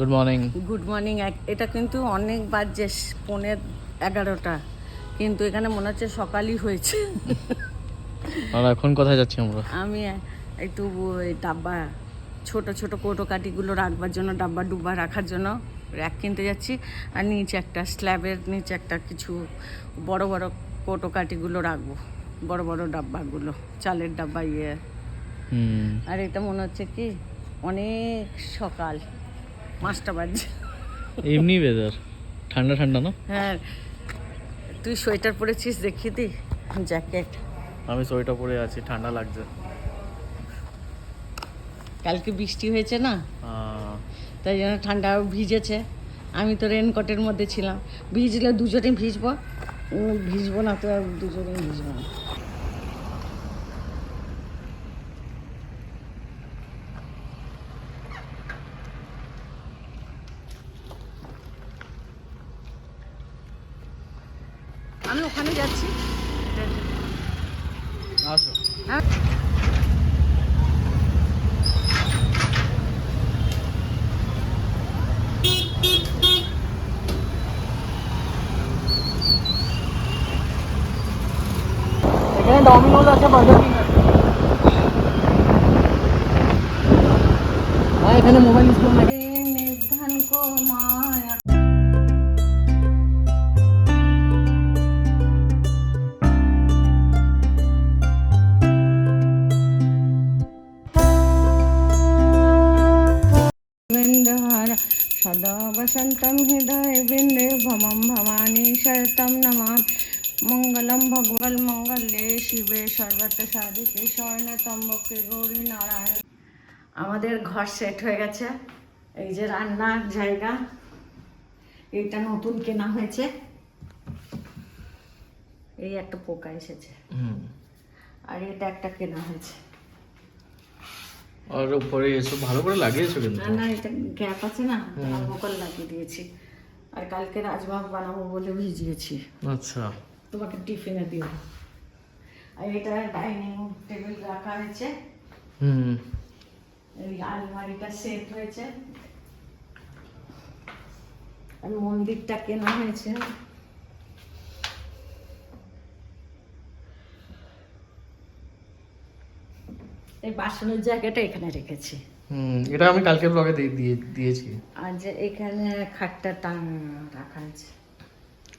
Good morning. Good morning. এটা কিন্তু অনেক বাজে 11:15, কিন্তু এখানে মনে হচ্ছে সকালই হয়েছে। আর এখন কোথায় যাচ্ছি আমরা? আমি একটু ওই ডাব্বা, ছোট ছোট কৌটো কাঠিগুলো রাখবার জন্য, ডাব্বা ডুব্বা রাখার জন্য র্যাক কিনতে যাচ্ছি। আর নিচে একটা স্ল্যাবের নিচে একটা কিছু বড় বড় কৌটো কাঠিগুলো রাখবো, বড় বড় ডাব্বাগুলো, চালের ডাব্বা ইয়ে। আর এটা মনে হচ্ছে কি অনেক সকাল, 5টা বাজে। এমনি ওয়েদার ঠান্ডা ঠান্ডা না? হ্যাঁ, তুই সোয়েটার পরেছিস, দেখিয়ে দি জ্যাকেট। আমি সোয়েটার পরে আছি, ঠান্ডা লাগছে। কালকে বৃষ্টি হয়েছে না, তাই জন্য ঠান্ডা ভিজেছে। আমি তো রেনকোটের মধ্যে ছিলাম, ভিজলে দুজনে ভিজবো, ভিজবো না তো আর দুজনেই ভিজবো না। আমি ওখানে যাচ্ছি। আসো। হ্যাঁ, এখানে ডমিনোজ আছে, বার্গার কিং আছে। হ্যাঁ, এখানে মোবাইল ইউজ করুন। নির্ধন কো মায়া। সদা বসন্তম হৃদয় বিন্দে ভমম ভবানী শরতম নমাম মঙ্গলম ভগবল মঙ্গলে শিবে সর্বত সাধিকে স্বর্ণতম্বকে গৌরী নারায়ণ। আমাদের ঘর সেট হয়ে গেছে। এই যে রান্নার জায়গা, এটা নতুন কেনা হয়েছে। এই একটা পোকা এসেছে, আর এটা একটা কেনা হয়েছে। আর উপরে এসব ভালো করে লাগিয়েছো কিন্তু। না, এটা গ্যাপ আছে না, মোকাল লাগিয়ে দিয়েছি। আর কালকে রাজমা বানাবো বলে ভিজিয়েছি। আচ্ছা, তোমাকে টিফিনে দিও। আর এটা ডাইনিং টেবিল রাখা হয়েছে। এই আলমারিটা সেট হয়েছে। আর মন্দিরটা কেনা হয়েছে। এই বাসনের জায়গাটা এখানে রেখেছি। এটা আমি কালকে ব্লগে দিয়েছি। আর যে এখানে খাটটা রাখা আছে।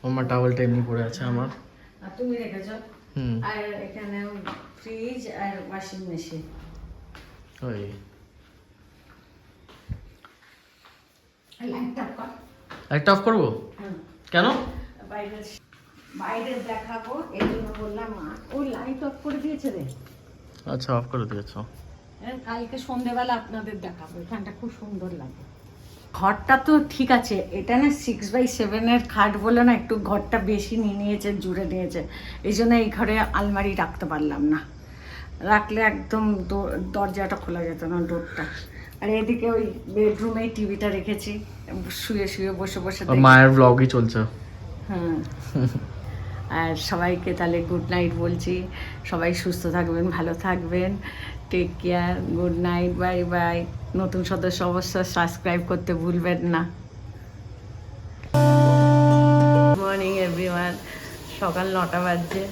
আমার টাওয়েলটা এমনি পড়ে আছে আমার। আর তুমি রেখেছো। আর এখানে ফ্রিজ আর ওয়াশিং মেশিন। ওই লাইটটা অফ করবো? কেন? বাইরে দেখাবো এই জন্য বললাম। ওই লাইট অফ করে দিয়েছে রে। আচ্ছা, অফ করে দিয়েছো। কালকে সন্ধ্যেবেলা আপনাদের দেখাবো। এখানটা খুব সুন্দর লাগে। ঘরটা তো ঠিক আছে, এটা না 6x7 খাট বলে না, একটু ঘরটা বেশি নিয়ে নিয়েছে, জুড়ে নিয়েছে। এই জন্য এই ঘরে আলমারি রাখতে পারলাম না। রাখলে একদম দরজাটা খোলা যেত না, ডোরটা। আর এদিকে ওই বেডরুমে টিভিটা রেখেছি, শুয়ে শুয়ে বসে বসে মায়ের ব্লগই চলছে। হ্যাঁ। আর সবাইকে তাহলে গুড নাইট বলছি। সবাই সুস্থ থাকবেন, ভালো থাকবেন। Take care, good night, bye bye. নতুন সদস্য অবশ্যই সাবস্ক্রাইব করতে ভুলবেন না। Good morning everyone. সকাল 9টা বাজছে।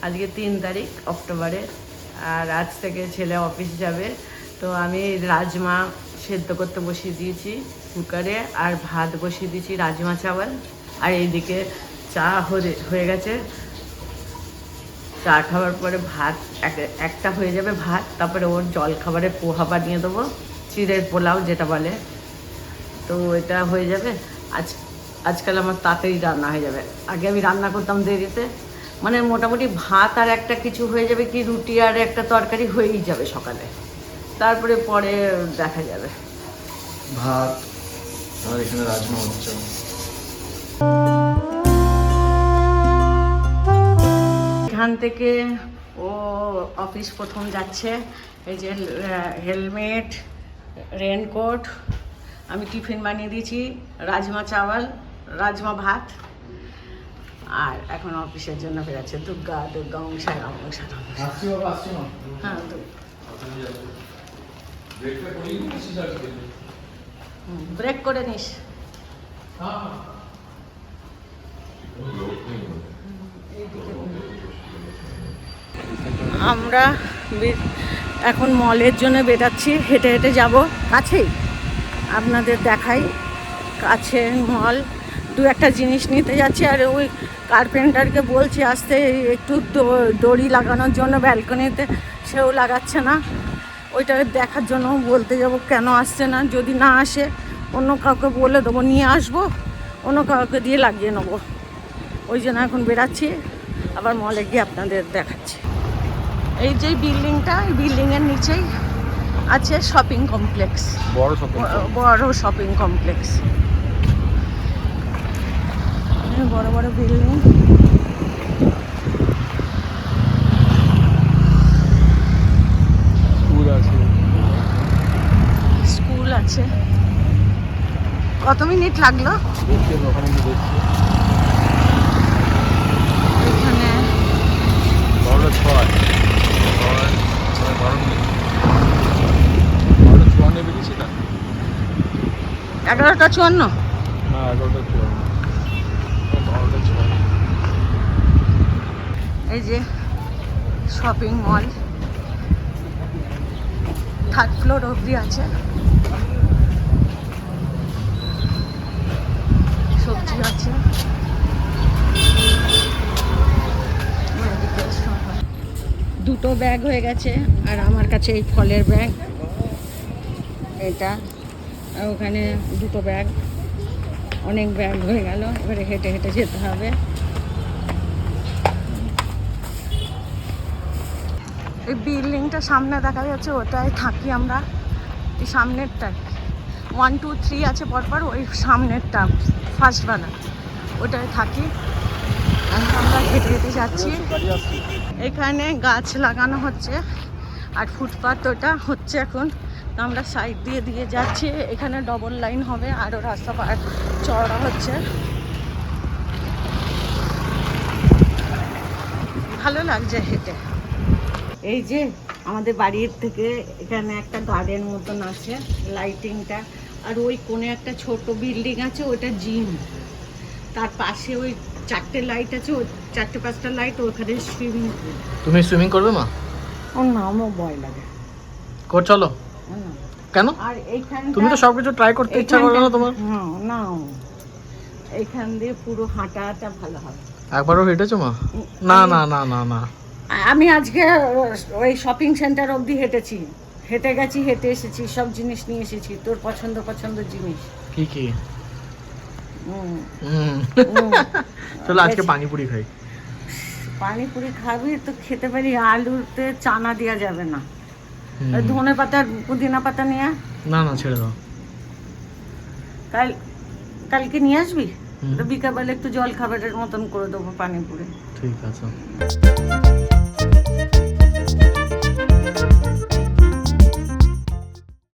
আজকে 3 তারিখ অক্টোবরে। আর আজ থেকে ছেলে অফিস যাবে। তো আমি রাজমা সেদ্ধ করতে বসিয়ে দিয়েছি কুকারে, আর ভাত বসিয়ে দিয়েছি, রাজমা চাওয়াল। আর এইদিকে চা হয়ে গেছে। চা খাওয়ার পরে ভাত একটা হয়ে যাবে ভাত, তারপরে ওর জল খাবারে পোহা বানিয়ে দেবো, চিড়ের পোলাও যেটা বলে। তো এটা হয়ে যাবে। আজকাল আমার তাড়াতাড়ি রান্না হয়ে যাবে। আগে আমি রান্না করতাম দেরিতে, মানে মোটামুটি ভাত আর একটা কিছু হয়ে যাবে, কি রুটি আর একটা তরকারি হয়েই যাবে সকালে, তারপরে পরে দেখা যাবে। ভাত আর এখানে রাজমা হচ্ছে। এখান থেকে ও অফিস প্রথম যাচ্ছে। এই যে হেলমেট, রেনকোট, আমি টিফিন বানিয়ে দিয়েছি, রাজমা চাওয়াল, রাজমা ভাত। আর এখন অফিসের জন্য বেরোচ্ছে। দুর্গা দুর্গা অংশারা অংশারা। হ্যাঁ, ব্রেক করে নিস। আমরা এখন মলের জন্য বেরাচ্ছি, হেঁটে হেঁটে যাব, কাছেই আপনাদের দেখাই, কাছে মল। দু একটা জিনিস নিতে যাচ্ছি, আর ওই কার্পেন্টারকে বলছি আসতে একটু দড়ি লাগানোর জন্য ব্যালকনিতে, সেও লাগাচ্ছে না। ওইটা দেখার জন্য বলতে যাব, কেন আসছে না। যদি না আসে অন্য কাউকে বলে দেবো, নিয়ে আসবো, অন্য কাউকে দিয়ে লাগিয়ে নেবো। ওই জন্য এখন বেরাচ্ছি, আবার মলে গিয়ে আপনাদের দেখাচ্ছি। এই যে বিল্ডিংটা, এই বিল্ডিংয়ের নিচেই আছে শপিং কমপ্লেক্স, বড় শপিং কমপ্লেক্স, বড় বড় বিল্ডিং। স্কুল আছে। কত মিনিট লাগলো এখানে? 11:54। এই যে শপিং মল, 3rd ফ্লোর অবধি আছে। সবজি আছে, দুটো ব্যাগ হয়ে গেছে, আর আমার কাছে এই ফলের ব্যাগ এটা, আর ওখানে দুটো ব্যাগ, অনেক ব্যাগ হয়ে গেল। এবারে হেঁটে হেঁটে যেতে হবে। এই বিল্ডিংটা সামনে দেখা যাচ্ছে, ওটাই থাকি আমরা। এই সামনেরটাই 1 2 3 আছে পরপর, ওই সামনেরটা ফার্স্ট বানা, ওটাই থাকি। আমরা হেঁটে হেঁটে যাচ্ছি। এখানে গাছ লাগানো হচ্ছে, আর ফুটপাথ ওটা হচ্ছে এখন, তো আমরা সাইড দিয়ে দিয়ে যাচ্ছি। এখানে ডবল লাইন হবে, আরও রাস্তা চওড়া হচ্ছে। ভালো লাগছে হেঁটে। এই যে আমাদের বাড়ির থেকে এখানে একটা গার্ডেন মতন আছে, লাইটিংটা, আর ওই কোণে একটা ছোট বিল্ডিং আছে, ওটা জিম। তার পাশে ওই 4টে লাইট আছে, ওই 4টে 5টা লাইট, ওখানে সুইমিং পুল। তুমি সুইমিং করবে মা? ও না, আমার ভয় লাগে। কর চলো। কেন? আর এইখানে তুমি তো সবকিছু ট্রাই করতে ইচ্ছা করে না তোমার? হ্যাঁ না, এইখান দিয়ে পুরো হাঁটাটা ভালো হবে। একবারও হেঁটেছো মা? না না না না না, আমি আজকে ওই শপিং সেন্টার অবধি হেঁটেছি, হেঁটে গেছি, হেঁটে এসেছি, সব জিনিস নিয়ে এসেছি, তোর পছন্দ জিনিস। কি কি? চলো আজকে পানিপুরি খাই। পানিপুরি খাবি তো খেতে পারি, আলুতে চানা দেওয়া যাবে না। ধনে পাতা পুদিনা পাতা নিয়ে, না না ছেড়ে দাও। কালকে নিয়ে আসবি, তো বিকালবেলা একটু জল খাবারের মতন করে দেবো পানিপুরি। ঠিক আছে।